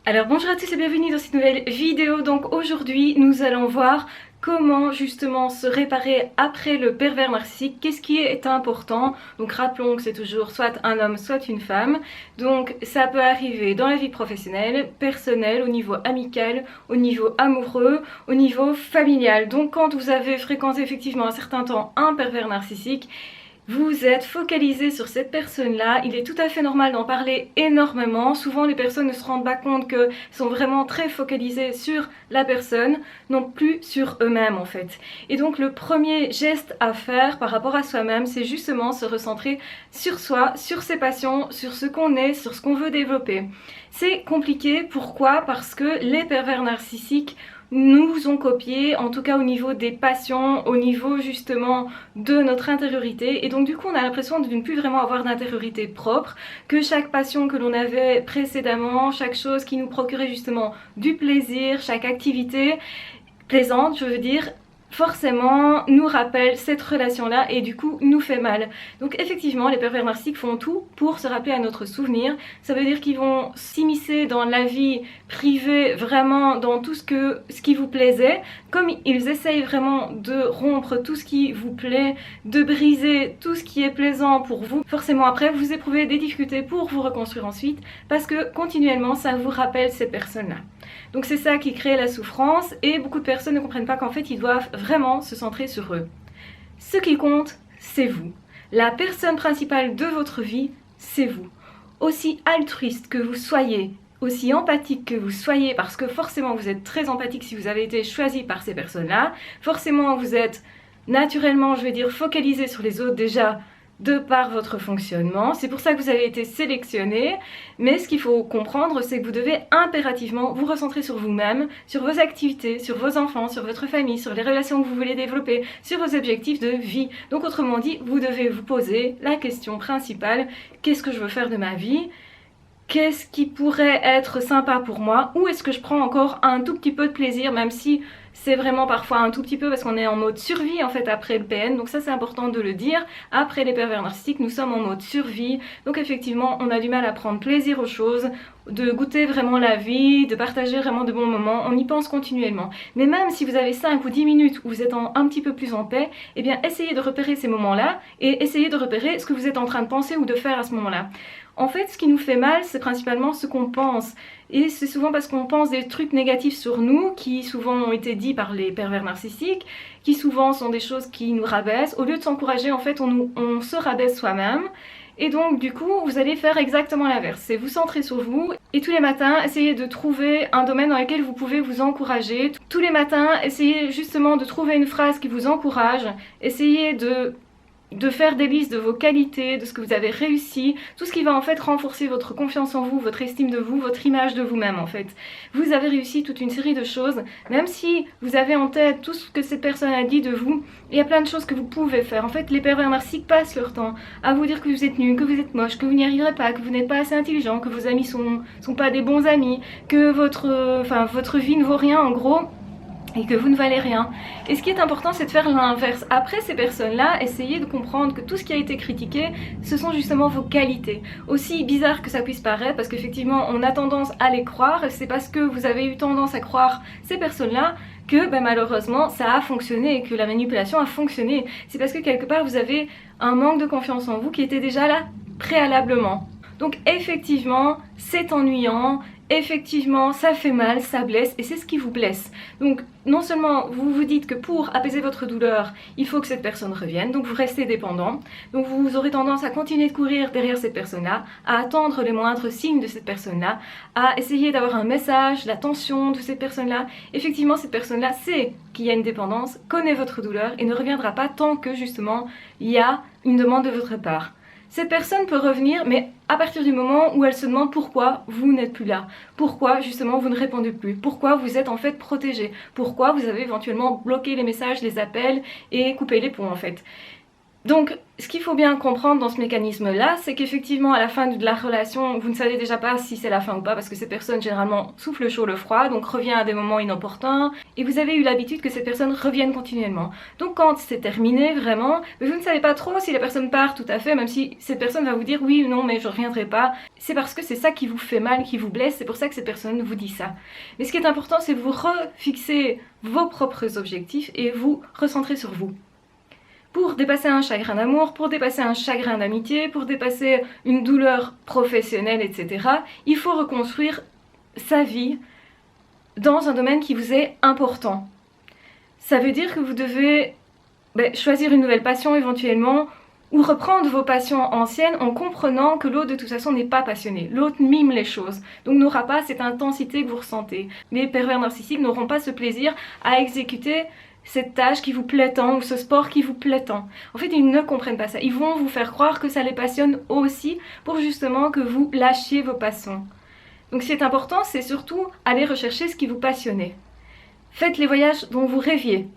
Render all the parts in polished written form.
Alors bonjour à tous et bienvenue dans cette nouvelle vidéo. Donc aujourd'hui nous allons voir comment justement se réparer après le pervers narcissique. Qu'est-ce qui est important? Donc rappelons que c'est toujours soit un homme soit une femme. Donc ça peut arriver dans la vie professionnelle, personnelle, au niveau amical, au niveau amoureux, au niveau familial. Donc quand vous avez fréquenté effectivement un certain temps un pervers narcissique, vous êtes focalisé sur cette personne-là, il est tout à fait normal d'en parler énormément. Souvent les personnes ne se rendent pas compte qu'elles sont vraiment très focalisées sur la personne, non plus sur eux-mêmes en fait. Et donc le premier geste à faire par rapport à soi-même, c'est justement se recentrer sur soi, sur ses passions, sur ce qu'on est, sur ce qu'on veut développer. C'est compliqué, pourquoi? Parce que les pervers narcissiques nous ont copié, en tout cas au niveau des passions, au niveau justement de notre intériorité, et donc du coup on a l'impression de ne plus vraiment avoir d'intériorité propre, que chaque passion que l'on avait précédemment, chaque chose qui nous procurait justement du plaisir, chaque activité plaisante, je veux dire, forcément nous rappelle cette relation-là et du coup nous fait mal. Donc effectivement les pervers narcissiques font tout pour se rappeler à notre souvenir. Ça veut dire qu'ils vont s'immiscer dans la vie privée, vraiment dans tout ce qui vous plaisait, comme ils essayent vraiment de rompre tout ce qui vous plaît, de briser tout ce qui est plaisant pour vous. Forcément après vous éprouvez des difficultés pour vous reconstruire ensuite parce que continuellement ça vous rappelle ces personnes-là. Donc c'est ça qui crée la souffrance et beaucoup de personnes ne comprennent pas qu'en fait ils doivent vraiment se centrer sur eux. Ce qui compte, c'est vous. La personne principale de votre vie, c'est vous. Aussi altruiste que vous soyez, aussi empathique que vous soyez, parce que forcément vous êtes très empathique si vous avez été choisi par ces personnes-là, forcément vous êtes naturellement, je vais dire, focalisé sur les autres déjà, de par votre fonctionnement. C'est pour ça que vous avez été sélectionné, mais ce qu'il faut comprendre, c'est que vous devez impérativement vous recentrer sur vous-même, sur vos activités, sur vos enfants, sur votre famille, sur les relations que vous voulez développer, sur vos objectifs de vie. Donc autrement dit, vous devez vous poser la question principale, qu'est-ce que je veux faire de ma vie ? Qu'est-ce qui pourrait être sympa pour moi? Où est-ce que je prends encore un tout petit peu de plaisir, même si c'est vraiment parfois un tout petit peu parce qu'on est en mode survie en fait après le PN, donc ça c'est important de le dire. Après les pervers narcissiques, nous sommes en mode survie, donc effectivement on a du mal à prendre plaisir aux choses, de goûter vraiment la vie, de partager vraiment de bons moments, on y pense continuellement. Mais même si vous avez 5 ou 10 minutes où vous êtes un petit peu plus en paix, eh bien essayez de repérer ces moments-là et essayez de repérer ce que vous êtes en train de penser ou de faire à ce moment-là. En fait, ce qui nous fait mal, c'est principalement ce qu'on pense. Et c'est souvent parce qu'on pense des trucs négatifs sur nous, qui souvent ont été dits par les pervers narcissiques, qui souvent sont des choses qui nous rabaissent. Au lieu de s'encourager, en fait, on se rabaisse soi-même. Et donc, du coup, vous allez faire exactement l'inverse. C'est vous centrer sur vous et tous les matins, essayez de trouver un domaine dans lequel vous pouvez vous encourager. Tous les matins, essayez justement de trouver une phrase qui vous encourage. Essayez de faire des listes de vos qualités, de ce que vous avez réussi, tout ce qui va en fait renforcer votre confiance en vous, votre estime de vous, votre image de vous-même en fait. Vous avez réussi toute une série de choses, même si vous avez en tête tout ce que cette personne a dit de vous, il y a plein de choses que vous pouvez faire. En fait, les pervers narcissiques passent leur temps à vous dire que vous êtes nul, que vous êtes moche, que vous n'y arriverez pas, que vous n'êtes pas assez intelligent, que vos amis sont pas des bons amis, que votre vie ne vaut rien en gros, et que vous ne valez rien. Et ce qui est important, c'est de faire l'inverse. Après ces personnes-là, essayez de comprendre que tout ce qui a été critiqué, ce sont justement vos qualités. Aussi bizarre que ça puisse paraître, parce qu'effectivement, on a tendance à les croire, et c'est parce que vous avez eu tendance à croire ces personnes-là que malheureusement, ça a fonctionné et que la manipulation a fonctionné. C'est parce que quelque part, vous avez un manque de confiance en vous qui était déjà là préalablement. Donc effectivement, c'est ennuyant, effectivement, ça fait mal, ça blesse et c'est ce qui vous blesse. Donc non seulement vous vous dites que pour apaiser votre douleur, il faut que cette personne revienne, donc vous restez dépendant. Donc vous aurez tendance à continuer de courir derrière cette personne-là, à attendre les moindres signes de cette personne-là, à essayer d'avoir un message, l'attention de cette personne-là. Effectivement, cette personne-là sait qu'il y a une dépendance, connaît votre douleur et ne reviendra pas tant que justement il y a une demande de votre part. Cette personne peut revenir, mais à partir du moment où elle se demande pourquoi vous n'êtes plus là, pourquoi justement vous ne répondez plus, pourquoi vous êtes en fait protégé, pourquoi vous avez éventuellement bloqué les messages, les appels et coupé les ponts en fait. Donc, ce qu'il faut bien comprendre dans ce mécanisme-là, c'est qu'effectivement, à la fin de la relation, vous ne savez déjà pas si c'est la fin ou pas, parce que ces personnes, généralement, soufflent le chaud, le froid, donc revient à des moments inopportuns, et vous avez eu l'habitude que ces personnes reviennent continuellement. Donc, quand c'est terminé, vraiment, vous ne savez pas trop si la personne part tout à fait, même si cette personne va vous dire oui ou non, mais je reviendrai pas, c'est parce que c'est ça qui vous fait mal, qui vous blesse, c'est pour ça que cette personne vous dit ça. Mais ce qui est important, c'est de vous refixer vos propres objectifs et vous recentrer sur vous. Pour dépasser un chagrin d'amour, pour dépasser un chagrin d'amitié, pour dépasser une douleur professionnelle, etc., il faut reconstruire sa vie dans un domaine qui vous est important. Ça veut dire que vous devez choisir une nouvelle passion éventuellement, ou reprendre vos passions anciennes en comprenant que l'autre de toute façon n'est pas passionné. L'autre mime les choses, donc n'aura pas cette intensité que vous ressentez. Les pervers narcissiques n'auront pas ce plaisir à exécuter cette tâche qui vous plaît tant ou ce sport qui vous plaît tant. En fait, ils ne comprennent pas ça. Ils vont vous faire croire que ça les passionne aussi pour justement que vous lâchiez vos passions. Donc ce qui est important, c'est surtout aller rechercher ce qui vous passionnait. Faites les voyages dont vous rêviez.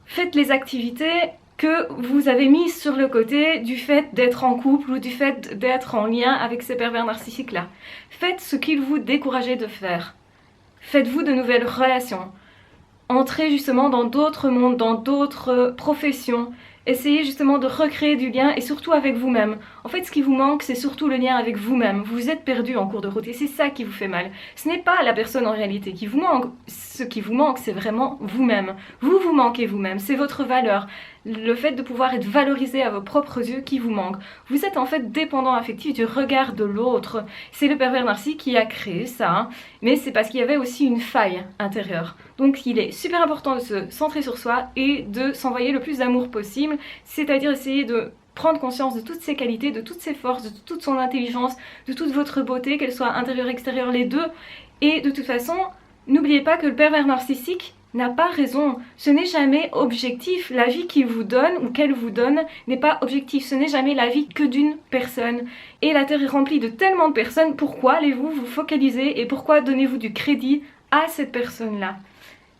Faites les activités que vous avez mises sur le côté du fait d'être en couple ou du fait d'être en lien avec ces pervers narcissiques-là. Faites ce qu'ils vous décourageaient de faire. Faites-vous de nouvelles relations. Entrez justement dans d'autres mondes, dans d'autres professions. Essayez justement de recréer du lien et surtout avec vous-même. En fait, ce qui vous manque, c'est surtout le lien avec vous-même. Vous êtes perdu en cours de route et c'est ça qui vous fait mal. Ce n'est pas la personne en réalité qui vous manque. Ce qui vous manque, c'est vraiment vous-même. Vous vous manquez vous-même, c'est votre valeur. Le fait de pouvoir être valorisé à vos propres yeux qui vous manque. Vous êtes en fait dépendant affectif du regard de l'autre. C'est le pervers narcissique qui a créé ça, hein. Mais c'est parce qu'il y avait aussi une faille intérieure. Donc il est super important de se centrer sur soi et de s'envoyer le plus d'amour possible, c'est-à-dire essayer de prendre conscience de toutes ses qualités, de toutes ses forces, de toute son intelligence, de toute votre beauté, qu'elle soit intérieure, extérieure, les deux. Et de toute façon, n'oubliez pas que le pervers narcissique n'a pas raison. Ce n'est jamais objectif. La vie qu'il vous donne ou qu'elle vous donne n'est pas objectif. Ce n'est jamais la vie que d'une personne. Et la Terre est remplie de tellement de personnes. Pourquoi allez-vous vous focaliser et pourquoi donnez-vous du crédit à cette personne-là?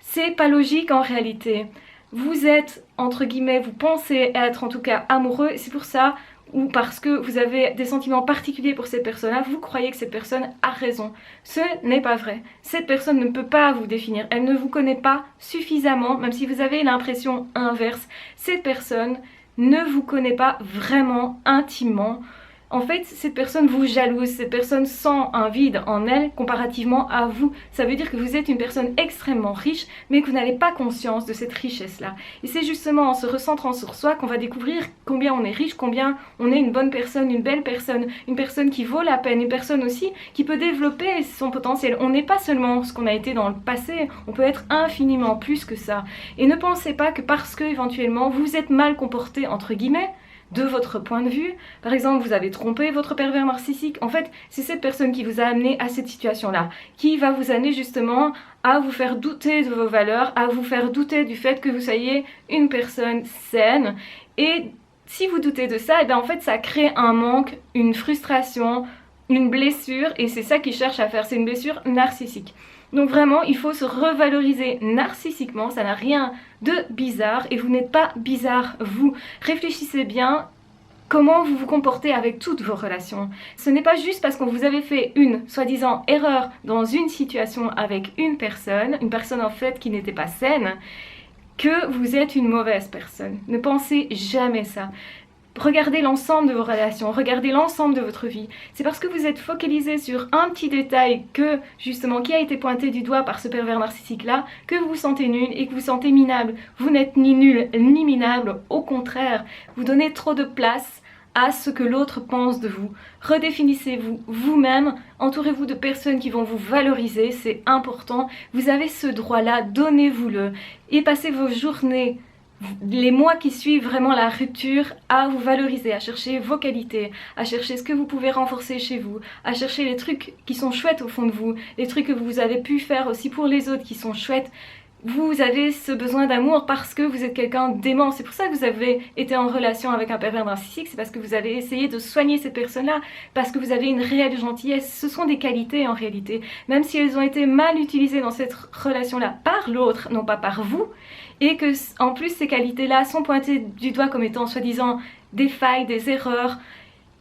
C'est pas logique en réalité. Vous êtes, entre guillemets, vous pensez être en tout cas amoureux, et c'est pour ça, ou parce que vous avez des sentiments particuliers pour cette personne-là, vous croyez que cette personne a raison. Ce n'est pas vrai. Cette personne ne peut pas vous définir. Elle ne vous connaît pas suffisamment, même si vous avez l'impression inverse. Cette personne ne vous connaît pas vraiment intimement. En fait, cette personne vous jalouse, cette personne sent un vide en elle comparativement à vous. Ça veut dire que vous êtes une personne extrêmement riche, mais que vous n'avez pas conscience de cette richesse-là. Et c'est justement en se recentrant sur soi qu'on va découvrir combien on est riche, combien on est une bonne personne, une belle personne, une personne qui vaut la peine, une personne aussi qui peut développer son potentiel. On n'est pas seulement ce qu'on a été dans le passé, on peut être infiniment plus que ça. Et ne pensez pas que parce que éventuellement vous êtes mal comporté, entre guillemets, de votre point de vue, par exemple vous avez trompé votre pervers narcissique, en fait c'est cette personne qui vous a amené à cette situation-là, qui va vous amener justement à vous faire douter de vos valeurs, à vous faire douter du fait que vous soyez une personne saine. Et si vous doutez de ça, et bien en fait ça crée un manque, une frustration, une blessure, et c'est ça qu'ils cherchent à faire, c'est une blessure narcissique. Donc vraiment, il faut se revaloriser narcissiquement, ça n'a rien de bizarre et vous n'êtes pas bizarre vous. Réfléchissez bien comment vous vous comportez avec toutes vos relations. Ce n'est pas juste parce qu'on vous avait fait une soi-disant erreur dans une situation avec une personne en fait qui n'était pas saine, que vous êtes une mauvaise personne. Ne pensez jamais ça. Regardez l'ensemble de vos relations, regardez l'ensemble de votre vie. C'est parce que vous êtes focalisé sur un petit détail que, justement, qui a été pointé du doigt par ce pervers narcissique-là, que vous vous sentez nul et que vous vous sentez minable. Vous n'êtes ni nul ni minable, au contraire, vous donnez trop de place à ce que l'autre pense de vous. Redéfinissez-vous vous-même, entourez-vous de personnes qui vont vous valoriser, c'est important. Vous avez ce droit-là, donnez-vous-le et passez vos journées, les mois qui suivent vraiment la rupture, à vous valoriser, à chercher vos qualités, à chercher ce que vous pouvez renforcer chez vous, à chercher les trucs qui sont chouettes au fond de vous, les trucs que vous avez pu faire aussi pour les autres qui sont chouettes. vous avez ce besoin d'amour parce que vous êtes quelqu'un d'aimant. C'est pour ça que vous avez été en relation avec un pervers narcissique, c'est parce que vous avez essayé de soigner cette personne-là, parce que vous avez une réelle gentillesse. Ce sont des qualités en réalité, même si elles ont été mal utilisées dans cette relation-là par l'autre, non pas par vous, et que en plus ces qualités-là sont pointées du doigt comme étant soi-disant des failles, des erreurs.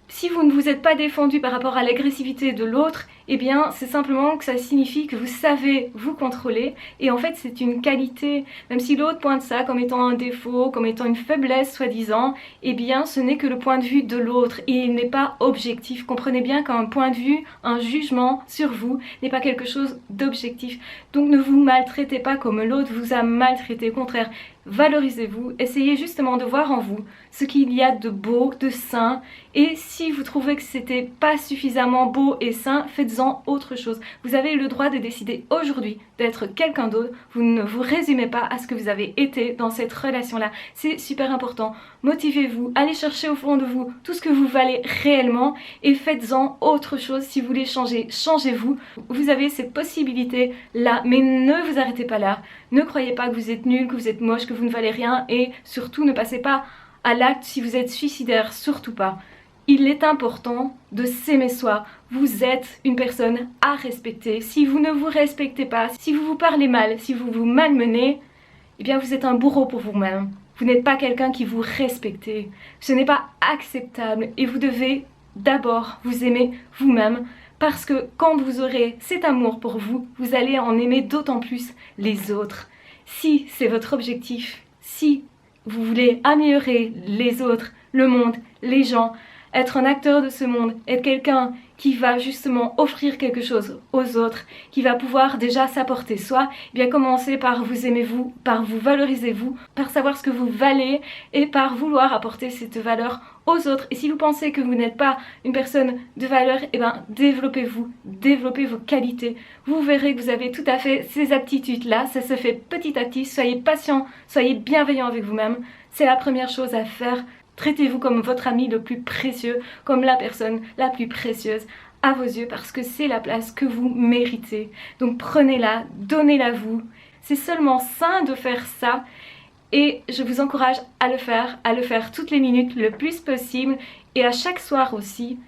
Si vous ne vous êtes pas défendu par rapport à l'agressivité de l'autre, eh bien c'est simplement que ça signifie que vous savez vous contrôler et en fait c'est une qualité. Même si l'autre pointe ça comme étant un défaut, comme étant une faiblesse soi-disant, eh bien ce n'est que le point de vue de l'autre et il n'est pas objectif. Comprenez bien qu'un point de vue, un jugement sur vous n'est pas quelque chose d'objectif. Donc ne vous maltraitez pas comme l'autre vous a maltraité, au contraire. Valorisez-vous, essayez justement de voir en vous ce qu'il y a de beau, de sain, et si vous trouvez que c'était pas suffisamment beau et sain, faites-en autre chose. Vous avez le droit de décider aujourd'hui d'être quelqu'un d'autre, vous ne vous résumez pas à ce que vous avez été dans cette relation-là, c'est super important. Motivez-vous, allez chercher au fond de vous tout ce que vous valez réellement et faites-en autre chose. Si vous voulez changer, changez-vous. Vous avez cette possibilité-là, mais ne vous arrêtez pas là. Ne croyez pas que vous êtes nul, que vous êtes moche, que vous ne valez rien et surtout ne passez pas à l'acte si vous êtes suicidaire, surtout pas. Il est important de s'aimer soi. Vous êtes une personne à respecter. Si vous ne vous respectez pas, si vous vous parlez mal, si vous vous malmenez, eh bien vous êtes un bourreau pour vous-même. Vous n'êtes pas quelqu'un qui vous respecte. Ce n'est pas acceptable et vous devez d'abord vous aimer vous-même. Parce que quand vous aurez cet amour pour vous, vous allez en aimer d'autant plus les autres. Si c'est votre objectif, si vous voulez améliorer les autres, le monde, les gens, être un acteur de ce monde, être quelqu'un qui va justement offrir quelque chose aux autres, qui va pouvoir déjà s'apporter soi, eh bien commencez par vous aimer vous, par vous valoriser vous, par savoir ce que vous valez et par vouloir apporter cette valeur aux autres. Et si vous pensez que vous n'êtes pas une personne de valeur, eh bien développez-vous, développez vos qualités. Vous verrez que vous avez tout à fait ces aptitudes-là, ça se fait petit à petit. Soyez patient, soyez bienveillant avec vous-même. C'est la première chose à faire. Traitez-vous comme votre ami le plus précieux, comme la personne la plus précieuse à vos yeux parce que c'est la place que vous méritez. Donc prenez-la, donnez-la vous. C'est seulement sain de faire ça et je vous encourage à le faire toutes les minutes le plus possible et à chaque soir aussi,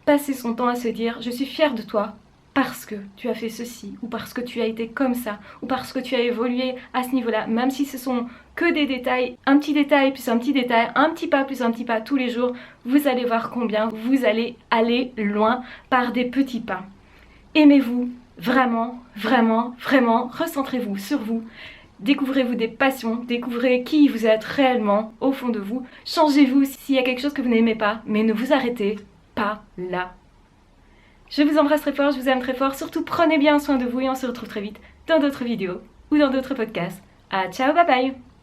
passer son temps à se dire je suis fière de toi parce que tu as fait ceci ou parce que tu as été comme ça ou parce que tu as évolué à ce niveau-là, même si ce sont que des détails, un petit détail plus un petit détail, un petit pas plus un petit pas tous les jours, vous allez voir combien vous allez aller loin par des petits pas. Aimez-vous vraiment, vraiment, vraiment, recentrez-vous sur vous, découvrez-vous des passions, découvrez qui vous êtes réellement au fond de vous, changez-vous s'il y a quelque chose que vous n'aimez pas, mais ne vous arrêtez pas là. Je vous embrasse très fort, je vous aime très fort, surtout prenez bien soin de vous et on se retrouve très vite dans d'autres vidéos ou dans d'autres podcasts. Ah, ciao, bye bye!